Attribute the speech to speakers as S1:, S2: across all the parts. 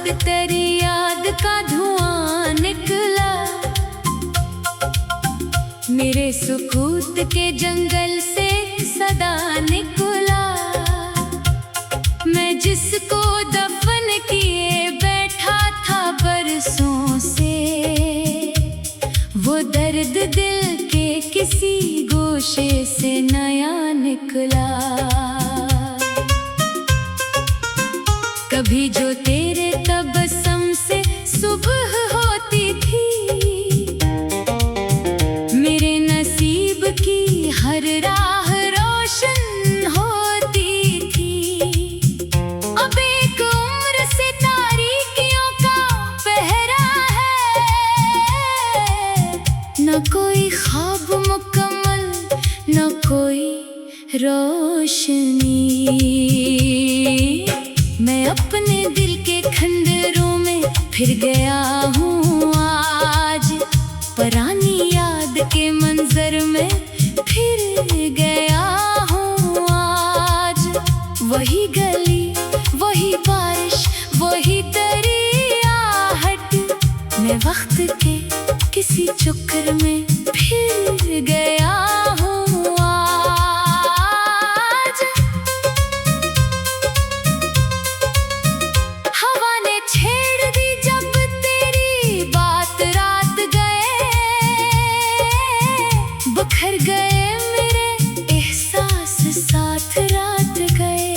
S1: रात तेरी याद का धुआं निकला। मेरे सुकूत के जंगल से सदा निकला। मैं जिसको दफन किए बैठा था बरसों से, वो दर्द दिल के किसी गोशे से नया निकला। कभी जो तेरे तबस्सुम से सुबह होती थी, मेरे नसीब की हर राह रोशन होती थी। अब एक उम्र से तारीकियों का पहरा है, न कोई ख्वाब मुकम्मल न कोई रोशनी। मैं अपने दिल के खंडरों में फिर गया हूँ आज, पुरानी याद के मंजर में फिर गया हूँ आज। वही गली वही बारिश वही दरियाहट, मैं वक्त के किसी चक्कर में फिर गया हूँ आज। हवा ने छेड़ दी जब तेरी बात रात गए, बखर गए मेरे एहसास साथ रात गए।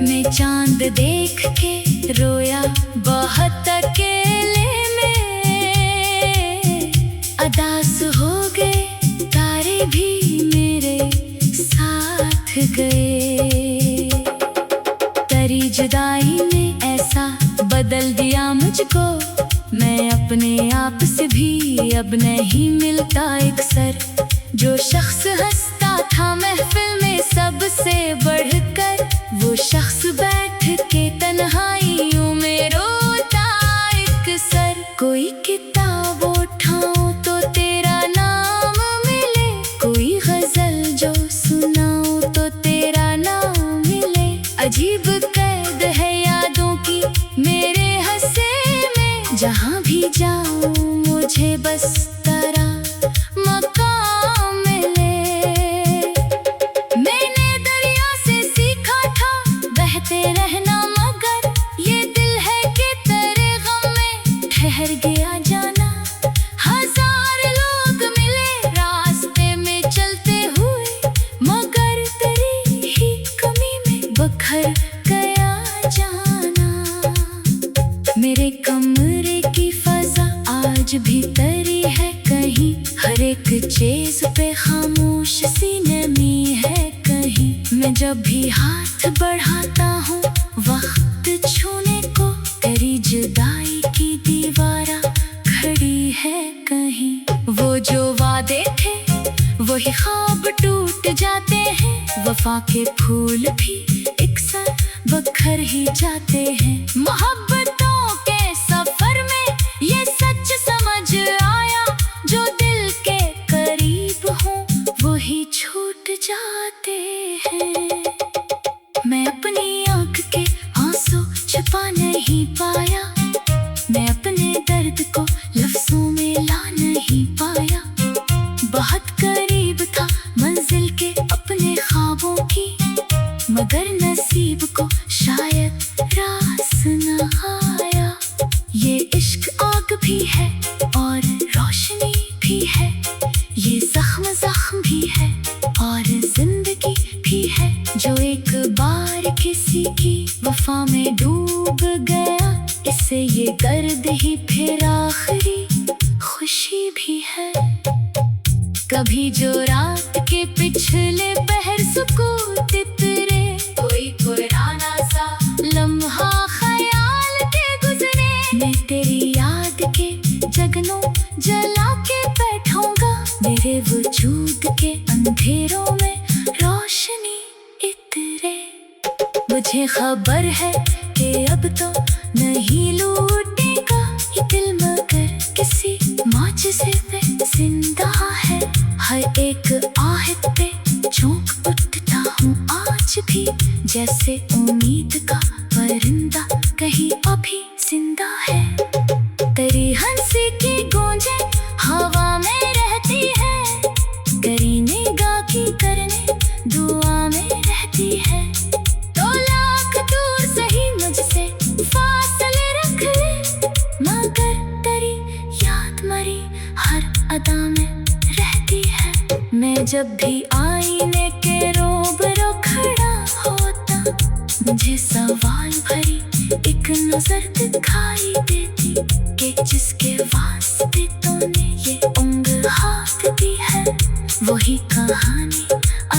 S1: मैं चांद देख के रोया बहुत अकेले में, अदास हो गए तारे भी मेरे साथ गए। तेरी जुदाई ने ऐसा बदल दिया मुझको, मैं अपने आप से भी अब नहीं मिलता एक सर। जो शख्स हंसता था महफिल में सबसे बढ़कर, वो शख्स बैठ के तन्हाइयों में रोता एक सर। कोई किताब उठाऊं तो तेरा नाम मिले, कोई गजल जो सुनाऊं तो तेरा नाम मिले। अजीब कैद है यादों की मेरे हंसे में, जहाँ भी जाऊं मुझे बस तेरा मकाम मिले। मैंने दरिया से सीखा था बहते रहना, मगर ये दिल है कि तेरे गम में ठहर गया जाना। हजार लोग मिले रास्ते में चलते हुए, मगर तेरी ही कमी में बखर गया जाना। मेरे कमरे की फजा आज भी तरी है कहीं, हर एक चीज पे खामोश सी नमी है कहीं। मैं जब भी हाथ बढ़ाता हूँ वक्त छूने को, तेरी जुदाई की दीवारा खड़ी है कहीं। वो जो वादे थे वही ख्वाब टूट जाते हैं, वफा के फूल भी एक साथ बखर ही जाते हैं। मोहब्बतों के सफर में ये सच समझ आया, जो दिल के करीब हों वही छूट जाते हैं। मैं अपनी आँख के आंसू छुपा नहीं पाया, मैं अपने दर्द को लफ्जों में ला नहीं पाया। बहुत करीब था मंजिल के अपने ख्वाबों की, मगर नसीब को शायद रास न आया। ये इश्क आग भी है और रोशनी भी है, ये जख्म जख्म भी है और जिंदगी भी है। जो एक बार किसी की वफा में डूब गया, इससे ये दर्द ही फिर आखिरी खुशी भी है। कभी जो रात के पिछले पहर सुकूत तेरे, कोई पुराना सा लम्हा ख्याल के गुजरे। मैं तेरी याद के जगनों जला के बैठूंगा, मेरे वजूद के अंधेरों में रोशनी इतरे। मुझे खबर है कि अब तो नहीं लूटेगा ये दिल, मगर किसी मौजज़े पे जिंदा है। हर एक आहट पे चौंक उठता हूँ आज भी, जैसे उम्मीद का परिंदा कहीं अभी जिंदा है। तेरी हंसी की गूंजें हवा में रहती है, करी निगाह की करने दुआ में रहती है। तो लाख दूर सही मुझसे फासले रख ले, मगर तेरी याद मरी हर अदा में रहती है। मैं जब भी आईने के रूबरू खड़ा होता, मुझे सवाल भरी एक नजर दिखाई देती कि जिसके वास्ते तूने ये उंगल हाथ दी है, वही कहानी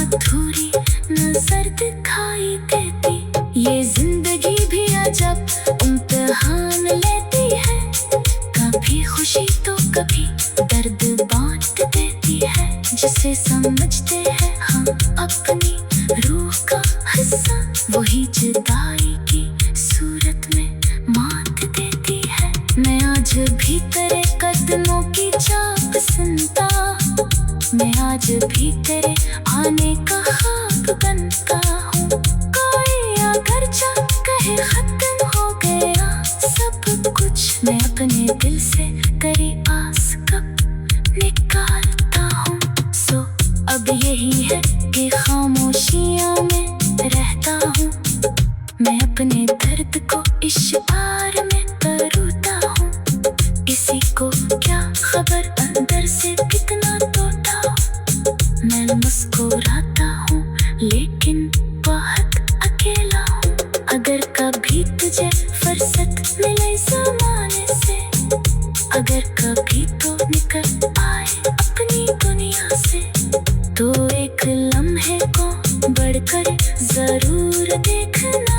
S1: अधूरी नजर दिखाई देती। ये जिंदगी भी अजब इम्तिहान लेती है, कभी खुशी तो कभी दर्द बांट देती है। जिसे समझते हैं हम अपनी रूह का हिस्सा, वही जुदाई की सूरत में मात देती है। मैं आज भी तेरे कदमों की चाप सुनता, मैं आज भी तेरे आने का ख्वाब बनता हूँ। कोई अगर जा कहे खत्म हो गया सब कुछ, मैं अपने दिल से तेरी आस कब निकालता हूँ। सो अब यही है कि खामोशियाँ में रहता हूँ, मैं अपने दर्द को इशारे में तरोता हूँ। किसी को क्या खबर अंदर से कितना टूटा हूँ, मैं मुस्कुराता हूँ लेकिन बहुत अकेला हूँ। अगर कभी तुझे फुर्सत मिले ज़माने से, अगर कभी तो निकल आए अपनी दुनिया से, तो एक लम्हे को बढ़कर जरूर देखना।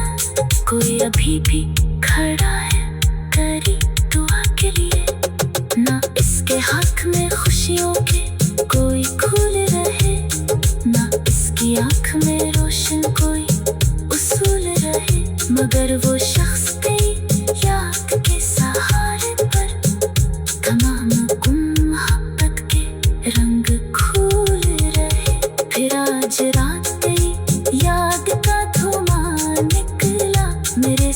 S1: कोई अभी भी खड़ा है तेरी दुआ के लिए, ना इसके हाथ में खुशियों के कोई खूल रहे, ना इसकी आँख में रोशन कोई उसूल रहे, मगर वो शख्स तेरी याद के सहारे पर तमाम गुम मोहब्बत के रंग खूल रहे। फिर आज रात तेरी याद का धुआं निकला मेरे